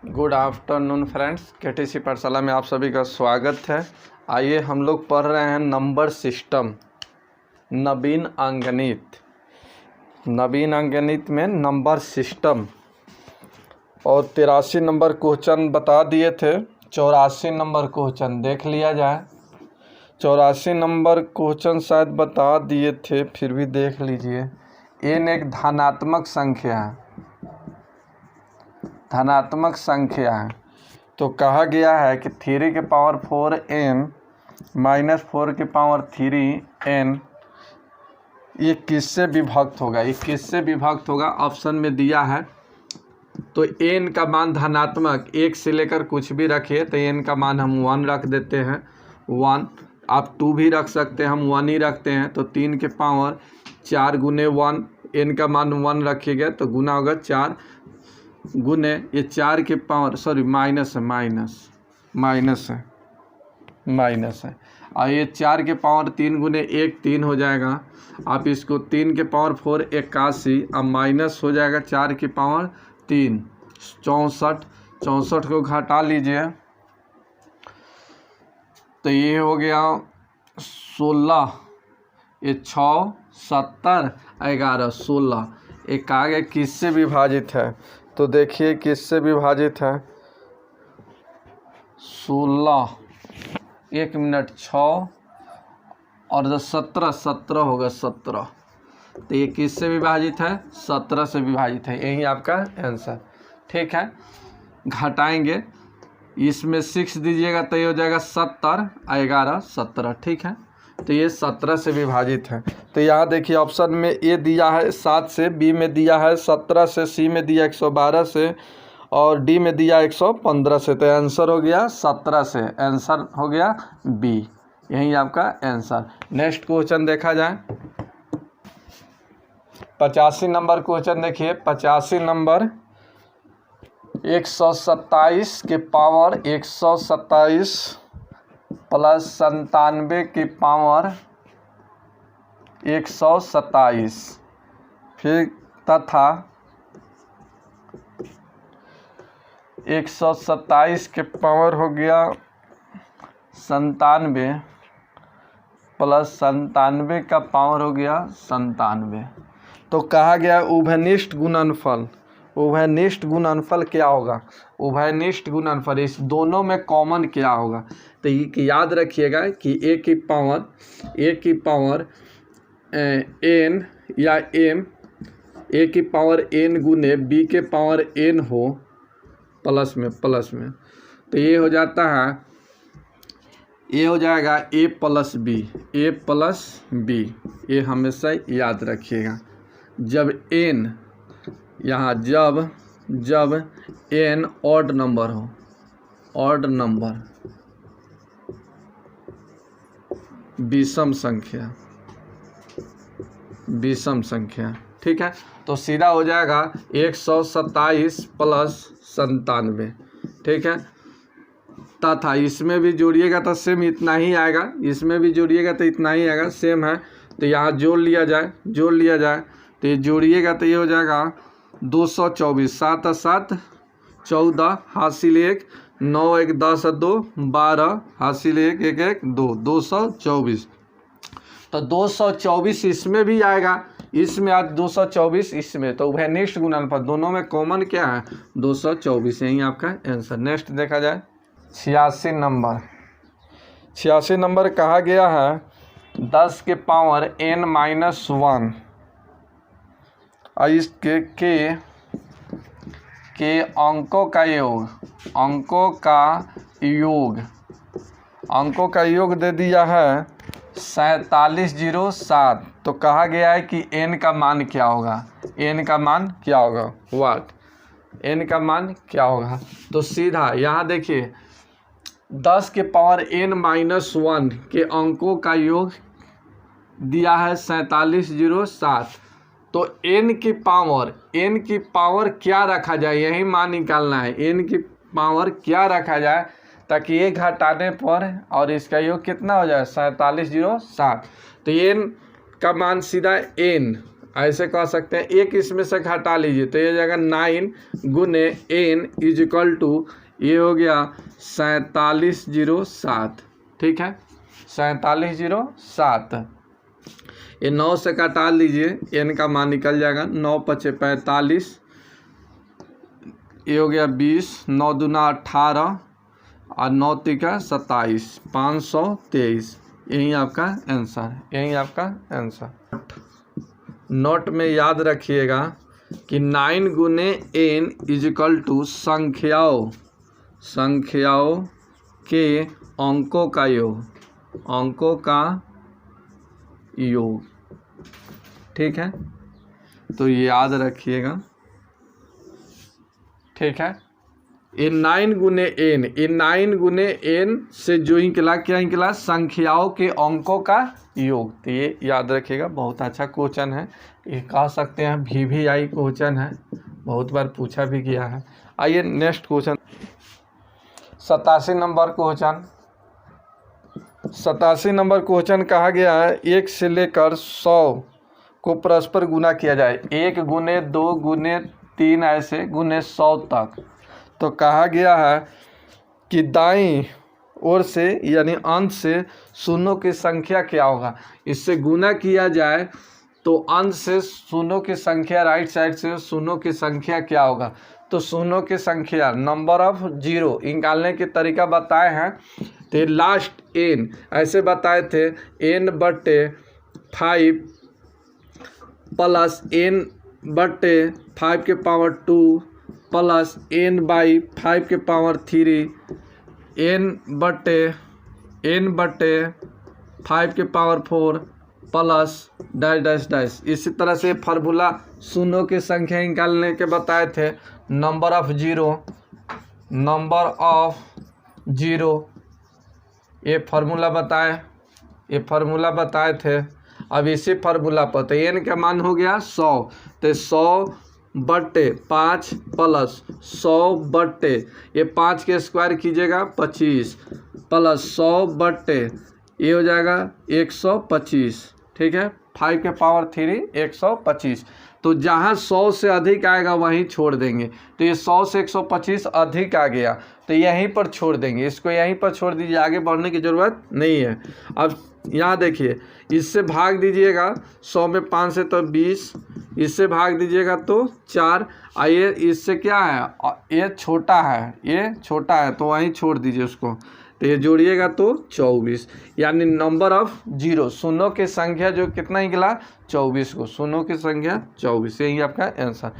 Good afternoon friends, KTC पाठशाला में आप सभी का स्वागत है। आइए हम लोग पढ़ रहे हैं नंबर सिस्टम, नवीन अंकगणित। नवीन अंकगणित में नंबर सिस्टम और 83 नंबर क्वेश्चन बता दिए थे। 84 नंबर क्वेश्चन देख लिया जाए। 84 नंबर क्वेश्चन शायद बता दिए थे, फिर भी देख लीजिए। एन एक धनात्मक संख्या है, धनात्मक संख्या है। तो कहा गया है कि 3 के पावर 4n माइनस 4 के पावर 3n ये किससे विभक्त होगा? ये किससे विभक्त होगा? ऑप्शन में दिया है। तो n का मान धनात्मक 1 से लेकर कुछ भी रखिए, तो n का मान हम 1 रख देते हैं। 1 आप 2 भी रख सकते हैं, हम 1 ही रखते हैं। तो 3 के पावर 4 गुने 1, n का मान 1 रखिएगा तो गुना होगा 4 गुने ये 4 के पावर माइनस है और ये 4 के पावर 3 गुने 1 3 हो जाएगा। आप इसको 3 के पावर 4 81, अब माइनस हो जाएगा 4 के पावर 3 64 को घटा लीजिए तो ये हो गया 16, ये 6 70 11 16। एक आगे किससे विभाजित है? तो देखिए किससे विभाजित है। 16 1 मिनट 6 और 17 होगा 17। तो ये किससे विभाजित है? 17 से विभाजित है। यही आपका आंसर। ठीक है, घटाएंगे, इसमें 6 दीजिएगा तो ये हो जाएगा 70 11 17। ठीक है, तो ये 17 से विभाजित है। तो यहाँ देखिए ऑप्शन में ए दिया है 7 से, बी में दिया है 17 से, सी में दिया 112 से और डी में दिया 115 से। तो आंसर हो गया 17 से, आंसर हो गया बी। यही आपका आंसर। नेक्स्ट क्वेश्चन देखा जाए। 85 नंबर क्वेश्चन देखिए। 85 नंबर 127 के पावर 127 प्लस 97 की पावर 127 फिर तथा 127 के पावर हो गया 97 प्लस 97 का पावर हो गया 97। तो कहा गया उभयनिष्ठ गुणनफल। उभयनिष्ठ गुणनफल क्या होगा? उभयनिष्ठ गुणनफल इस दोनों में कॉमन क्या होगा? तो ये याद रखिएगा कि ए की पावर n या m, ए की पावर n गुने b के पावर n हो प्लस में तो ये हो जाता है, ये हो जाएगा a प्लस b। ये हमेशा याद रखिएगा। जब n यहाँ जब n ऑड नंबर हो, ऑड नंबर विषम संख्या। ठीक है, तो सीधा हो जाएगा 127 प्लस 97। ठीक है, तथा इसमें भी जोड़िएगा तो सेम इतना ही आएगा, इसमें भी जोड़िएगा तो इतना ही आएगा, सेम है। तो यहाँ जोड़ लिया जाए तो ये जोड़िएगा तो ये हो जाएगा 224, 7 7 14 हासिल 1 9 1 10 2 12 हासिल 1 1 1 2 224। तो 224 इसमें भी आएगा, इसमें आज 224 इसमें। तो उभयनिष्ठ गुणनफल दोनों में कॉमन क्या है? 224। यही आपका आंसर। नेक्स्ट देखा जाए। 86 नंबर कहा गया है 10 के पावर n माइनस 1 इसके के अंकों का योग दे दिया है 4707। तो कहा गया है कि n का मान क्या होगा? n का मान क्या होगा? n का मान क्या होगा? तो सीधा यहाँ देखिए 10 के पावर n माइनस 1 के अंकों का योग दिया है 4707। तो n की पावर क्या रखा जाए? यही मान निकालना है। n की पावर क्या रखा जाए ताकि ये घटाने पर और इसका योग कितना हो जाए? 4707। तो n का मान सीधा n ऐसे कह सकते हैं, एक इसमें से घटा लीजिए तो ये हो जाएगा 9 गुने n इज इक्वल टू, ये हो गया 4707। ठीक है, 4707। ये 9 से काटा लीजिए, n का मान निकल जाएगा, 9 पचे 45, ये हो गया 20, 9 दूना 18 और 9 तिका 27, 523। यही आपका आंसर, यही आपका आंसर। नोट में याद रखिएगा कि 9 गुने n इज इक्वल टू संख्याओं के अंकों का योग। ठीक है, तो ये याद रखिएगा। ठीक है, ये 9 गुने n, ये 9 गुने n से जो निकला क्या निकला, संख्याओं के अंकों का योग। तो ये याद रखिएगा, बहुत अच्छा क्वेश्चन है, ये कह सकते हैं VVI क्वेश्चन है, बहुत बार पूछा भी गया है। आइए next question, 87 number question. 87 number question कहा गया है 1 से लेकर 100 को परस्पर गुना किया जाए, 1 गुने 2 गुने 3 ऐसे गुने 100 तक। तो कहा गया है कि दाईं ओर से यानी अंश से शून्यों की संख्या क्या होगा। इससे गुना किया जाए तो अंश से शून्यों की संख्या, राइट साइड से शून्यों की संख्या क्या होगा। तो शून्यों की संख्या, नंबर ऑफ जीरो निकालने के तरीका बताए हैं। तो लास्ट n ऐसे बताए थे, n/5 प्लस n/5 के पावर 2 प्लस n/5 के पावर 3, n/5 के power 4 plus dash dash dash. इसी तरह से फार्मूला शून्यों की संख्या निकालने के बताए थे, नंबर ऑफ जीरो, ये फार्मूला बताए थे। अब इसी फार्मूला पर तो n का मान हो गया 100, तो 100/5 प्लस 100 ये 5 के स्क्वायर कीजिएगा 25 प्लस 100 ये हो जाएगा 125। ठीक है, 5 के पावर 3 125। तो जहाँ 100 से अधिक आएगा वहीं छोड़ देंगे। तो ये 100 से 125 अधिक आ गया तो यहीं पर छोड़ देंगे, इसको यहीं पर छोड़ दीजिए, आगे बढ़ने की ज़रूरत नहीं है। अब यहाँ देखिए, इससे भाग दीजिएगा 100 में 5 से तो 20, इससे भाग दीजिएगा तो 4। आइए इससे क्या है, ये छोटा है तो वहीं छोड़ दीजिए उसको, तो ये जोड़िएगा तो 24, यानी नंबर ऑफ जीरो, शून्यों की संख्या जो कितना निकला 24 को, शून्यों की संख्या 24, यही आपका आंसर।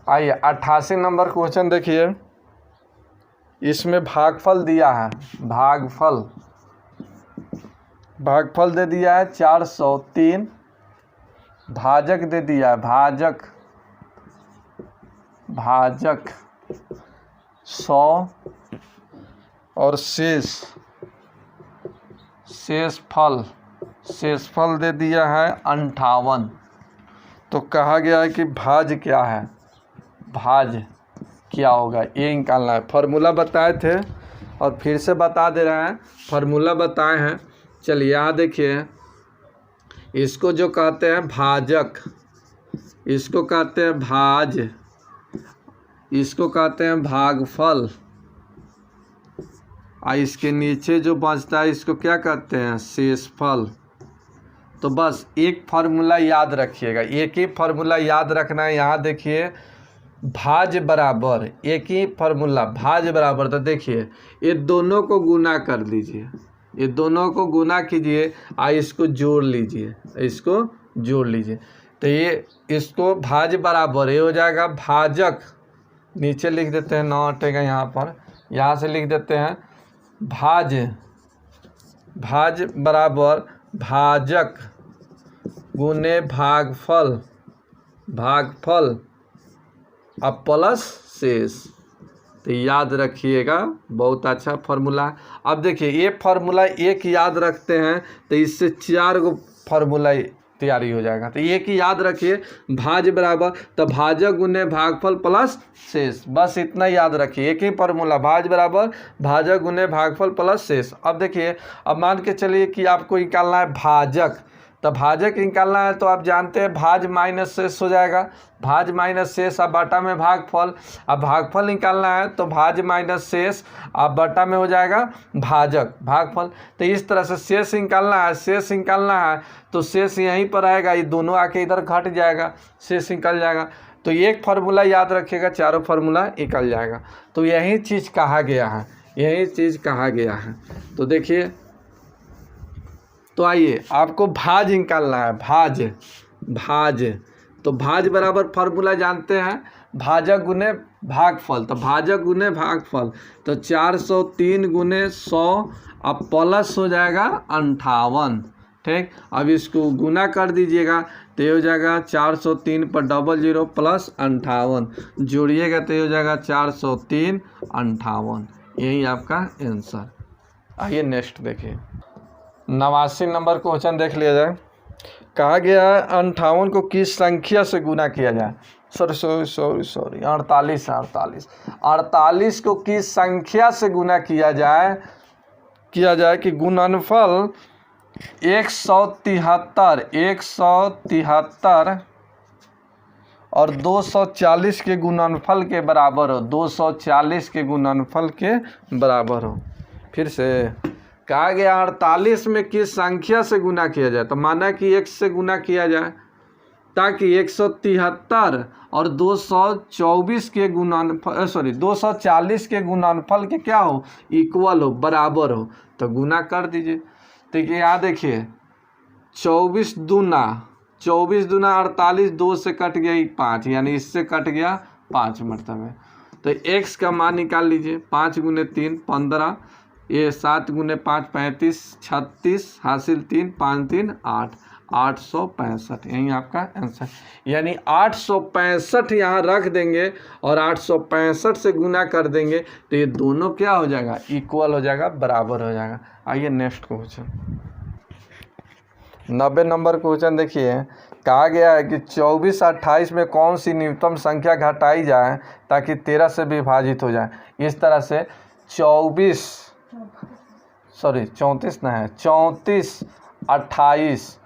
आइए 88 नंबर क्वेश्चन देखिए, इसमें भागफल दिया है, भागफल दे दिया है 403, भाजक दे दिया है, भाजक 100 और शेषफल दे दिया है 58। तो कहा गया है कि भाज क्या होगा, ये निकालना है। फार्मूला बताए थे और फिर से बता दे रहे हैं, फार्मूला बताए हैं। चलिए यहाँ देखिए, इसको जो कहते हैं भाजक, इसको कहते हैं भाज, इसको कहते हैं भागफल, और इसके नीचे जो बचता है इसको क्या कहते हैं, शेषफल। तो बस एक फार्मूला याद रखिएगा, एक ही फार्मूला याद रखना है। यहाँ देखिए भाज बराबर, एक ही फार्मूला भाज बराबर। तो देखिए ये दोनों को गुना कर लीजिए, ये दोनों को गुना कीजिए, इसको जोड़ लीजिए, तो ये इसको भाज बराबर, ये हो जाएगा भाजक, नीचे लिख देते हैं, 9 हटेगा यहाँ पर, यहाँ से लिख देते हैं भाज बराबर भाजक गुने भागफल अब प्लस शेष। तो याद रखिएगा, बहुत अच्छा फार्मूला है। अब देखिए ये फार्मूला एक याद रखते हैं तो इससे 4 गो फार्मूला तैयारी हो जाएगा। तो एक ही याद रखिए, भाज बराबर तो भाजक गुने भागफल प्लस शेष, बस इतना याद रखिए, एक ही फार्मूला, भाज बराबर भाजक गुने भागफल प्लस शेष। अब देखिए, अब मान के चलिए कि आपको निकालना है भाजक, तो भाजक निकालना है तो आप जानते हैं भाज माइनस शेष हो जाएगा, भाज माइनस शेष अब बटा में भागफल। अब भागफल निकालना है तो भाज माइनस शेष अब बटा में हो जाएगा भाजक भागफल। तो इस तरह से शेष निकालना है, शेष निकालना है तो शेष यहीं पर आएगा, ये दोनों आके इधर घट जाएगा, शेष निकल जाएगा। तो एक फार्मूला याद रखिएगा, चारों फार्मूला निकल जाएगा। तो यही चीज़ कहा गया है, यही चीज़ कहा गया है। तो देखिए, तो आइए आपको भाज निकालना है, भाज भाज। तो भाज बराबर फार्मूला जानते हैं, भाजक गुने भागफल। तो भाजक गुने भागफल तो 403 गुने 100 अब प्लस हो जाएगा 58। ठीक, अब इसको गुना कर दीजिएगा तो ये हो जाएगा 403 पर 00 प्लस 58, जोड़िएगा तो ये हो जाएगा 403 58। यही आपका आंसर। आइए नेक्स्ट देखिए, 89 नंबर क्वेश्चन देख लिया जाए। कहा गया है 58 को किस संख्या से गुना किया जाए। सॉरी 48 को किस संख्या से गुना किया जाए कि गुणनफल 173 और 240 के गुणनफल के बराबर हो, 240 के गुणनफल के बराबर हो। फिर से कहा गया 48 में किस संख्या से गुना किया जाए, तो माना कि 1 से गुना किया जाए ताकि 173 और 224 के गुणनफल 240 के गुणनफल के क्या हो, इक्वल हो, बराबर हो। तो गुना कर दीजिए। तो यहाँ देखिए 24 दूना 48, 2 से कट गया 5, यानी इससे कट गया 5 मरतबे। तो x का मान निकाल लीजिए, 5 गुने 3 15, ये 7 गुने 5 35, 36 हासिल 3 5 3 8, 865। यही आपका आंसर, यानी 865 यहाँ रख देंगे और 865 से गुना कर देंगे तो ये दोनों क्या हो जाएगा, इक्वल हो जाएगा, बराबर हो जाएगा। आइए नेक्स्ट क्वेश्चन, 90 नंबर क्वेश्चन देखिए। कहा गया है कि 24 और 28 में कौन सी न्यूनतम संख्या घटाई जाए ताकि 13 से विभाजित हो जाए। इस तरह से 34 28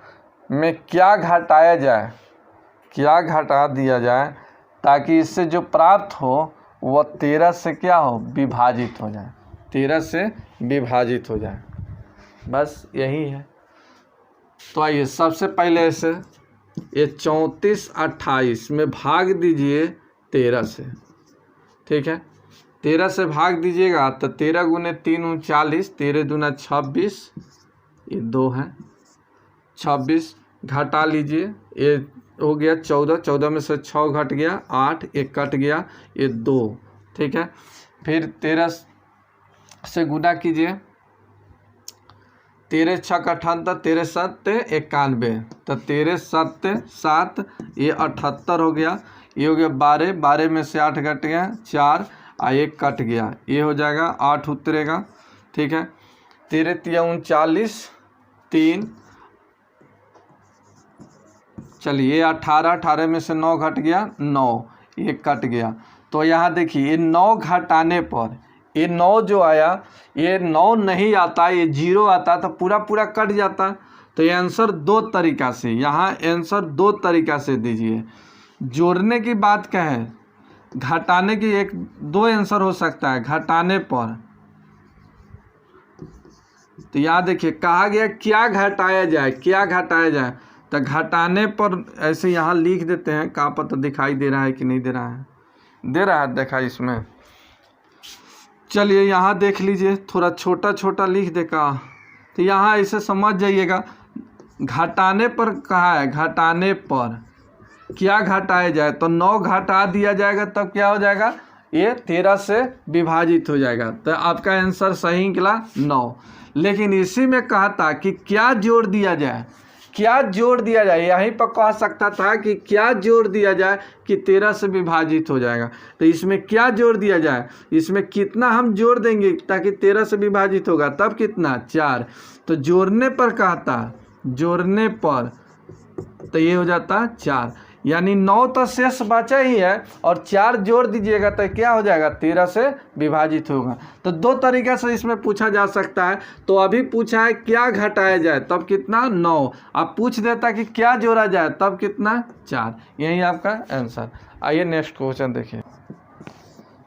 में क्या घटाया जाए, क्या घटा दिया जाए ताकि इससे जो प्राप्त हो वह 13 से क्या हो, विभाजित हो जाए, 13 से विभाजित हो जाए। बस यही है। तो आइए सबसे पहले से ये 34 28 में भाग दीजिए 13 से। ठीक है, 13 से भाग दीजिएगा तो 13 गुने 3 40, 13 दूना 26, ये 2 है, 26 घटा लीजिए, ये हो गया 14, 14 में से 6 घट गया 8, एक कट गया ये 2। ठीक है, फिर 13 से गुना कीजिए, 13 6 78, 13 7 91, तो 13 7 7, ये 78 हो गया, ये हो गया 12, 12 में से 8 घट गया 4, 1 कट गया, ये हो जाएगा 8 उतरेगा। ठीक है, 13 3 39 3, चलिए 18, 18 में से 9 घट गया 9, ये कट गया। तो यहाँ देखिए ये 9 घटाने पर ये 9 जो आया, ये 9 नहीं आता, ये 0 आता तो पूरा पूरा कट जाता। तो ये आंसर 2 तरीका से, यहाँ आंसर 2 तरीका से दीजिए। जोड़ने की बात कहें, घटाने की 1-2 आंसर हो सकता है घटाने पर। तो यहाँ देखिए कहा गया क्या घटाया जाए, क्या घटाया जाए। तो घटाने पर ऐसे यहाँ लिख देते हैं, क्या पता दिखाई दे रहा है कि नहीं दे रहा है, दे रहा है, देखा इसमें। चलिए यहाँ देख लीजिए, थोड़ा छोटा छोटा लिख देगा तो यहाँ ऐसे समझ जाइएगा। घटाने पर कहा है, घटाने पर क्या घटाया जाए, तो 9 घटा दिया जाएगा तब क्या हो जाएगा, ये 13 से विभाजित हो जाएगा। तो आपका आंसर सही निकला 9। लेकिन इसी में कहा था कि क्या जोड़ दिया जाए, क्या जोड़ दिया जाए, यहीं पर कह सकता था कि क्या जोड़ दिया जाए कि 13 से विभाजित हो जाएगा। तो इसमें क्या जोड़ दिया जाए, इसमें कितना हम जोड़ देंगे ताकि 13 से विभाजित होगा, तब कितना 4। तो जोड़ने पर कहा था, जोड़ने पर तो ये हो जाता 4। यानी 9 तो शेष बचा ही है और 4 जोड़ दीजिएगा तो क्या हो जाएगा 13 से विभाजित होगा। तो 2 तरीके से इसमें पूछा जा सकता है। तो अभी पूछा है क्या घटाया जाए तब कितना 9, अब पूछ देता कि क्या जोड़ा जाए तब कितना 4। यही आपका आंसर। आइए नेक्स्ट क्वेश्चन देखिए।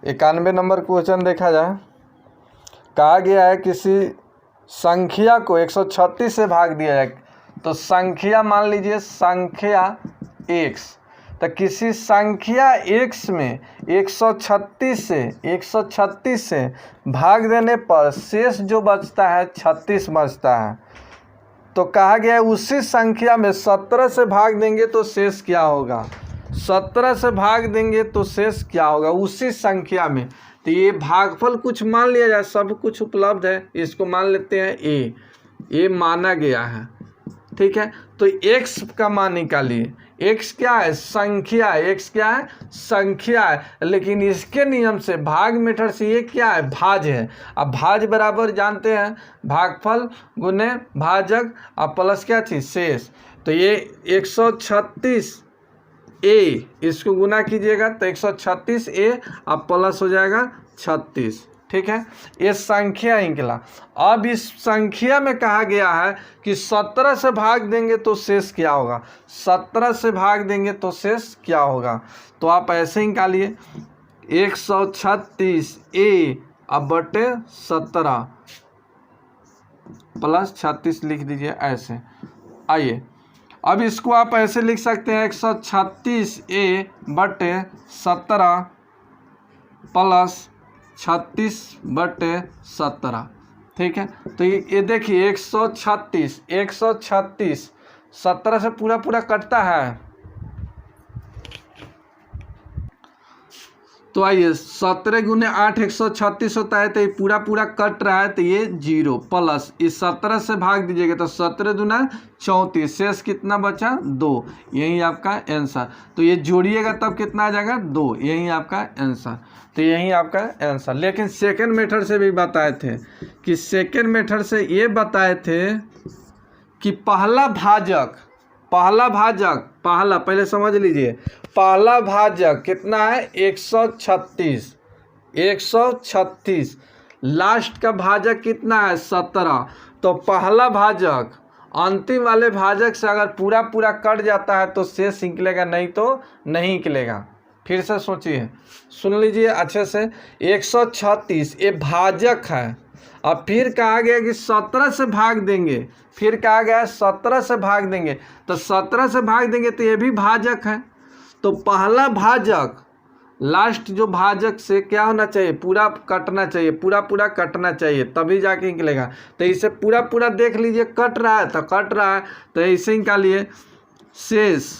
91 नंबर क्वेश्चन देखा जाए। कहा गया है किसी संख्या को 136 से भाग दिया जाए। तो संख्या मान लीजिए संख्या x, तो किसी संख्या x में 136 से भाग देने पर शेष जो बचता है 36 बचता है। तो कहा गया है उसी संख्या में 17 से भाग देंगे तो शेष क्या होगा, 17 से भाग देंगे तो शेष क्या होगा उसी संख्या में। तो ये भागफल कुछ मान लिया जाए, सब कुछ उपलब्ध है, इसको मान लेते हैं ए माना गया है, ठीक है। तो x का मान निकालिए। x क्या है, संख्या है, x क्या है, संख्या है, लेकिन इसके नियम से भाग मेथड से ये क्या है, भाज्य है। अब भाज्य बराबर जानते हैं भागफल गुने भाजक अब प्लस क्या चीज शेष। तो ये 136 a इसको गुना कीजिएगा तो 136 a अब प्लस हो जाएगा 36, ठीक है। ये संख्या निकला। अब इस संख्या में कहा गया है कि 17 से भाग देंगे तो शेष क्या होगा, 17 से भाग देंगे तो शेष क्या होगा। तो आप ऐसे ही निकालिए 136 a अब बटे 17 प्लस 36 लिख दीजिए ऐसे। आइए अब इसको आप ऐसे लिख सकते हैं 136 a बटे 17 प्लस 36 बटे 17, ठीक है। तो ये देखिए 136 17 से पूरा कटता है। तो आइए 17 गुने 8 136 होता है, तो ये पूरा कट रहा है तो ये 0 प्लस इस 17 से भाग दीजिएगा तो 17 दूना 34, शेष कितना बचा 2। यही आपका आंसर। तो ये जोड़िएगा तब कितना आ जाएगा 2, यही आपका आंसर। तो यही आपका आंसर। लेकिन सेकंड मेथड से भी बताए थे कि सेकंड मेथड से ये बताए थे कि पहला पहले समझ लीजिए, पहला भाजक कितना है 136, लास्ट का भाजक कितना है 17। तो पहला भाजक अंतिम वाले भाजक से अगर पूरा कट जाता है तो शेष निकलेगा, नहीं तो नहीं निकलेगा। फिर से सोचिए, सुन लीजिए अच्छे से। 136 ये भाजक है। अब फिर कहा गया कि 17 से भाग देंगे, फिर कहा गया 17 से भाग देंगे, तो 17 से भाग देंगे तो ये भी भाजक है। तो पहला भाजक लास्ट जो भाजक से क्या होना चाहिए, पूरा कटना चाहिए, पूरा कटना चाहिए, तभी जाके निकलेगा। तो इसे पूरा देख लीजिए, कट रहा है तो कट रहा है, तो ऐसे निकालिए शेष,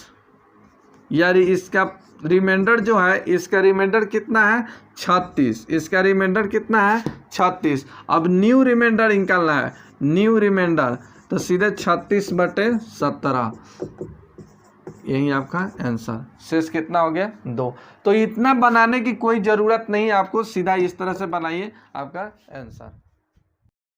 यानी इसका रिमाइंडर जो है, इसका रिमाइंडर कितना है 36, इसका रिमाइंडर कितना है 36। अब न्यू रिमाइंडर निकालना है, न्यू रिमाइंडर, तो सीधे 36 बटे 17, यही आपका आंसर। शेष कितना हो गया 2। तो इतना बनाने की कोई ज़रूरत नहीं, आपको सीधा इस तरह से बनाइए, आपका आंसर।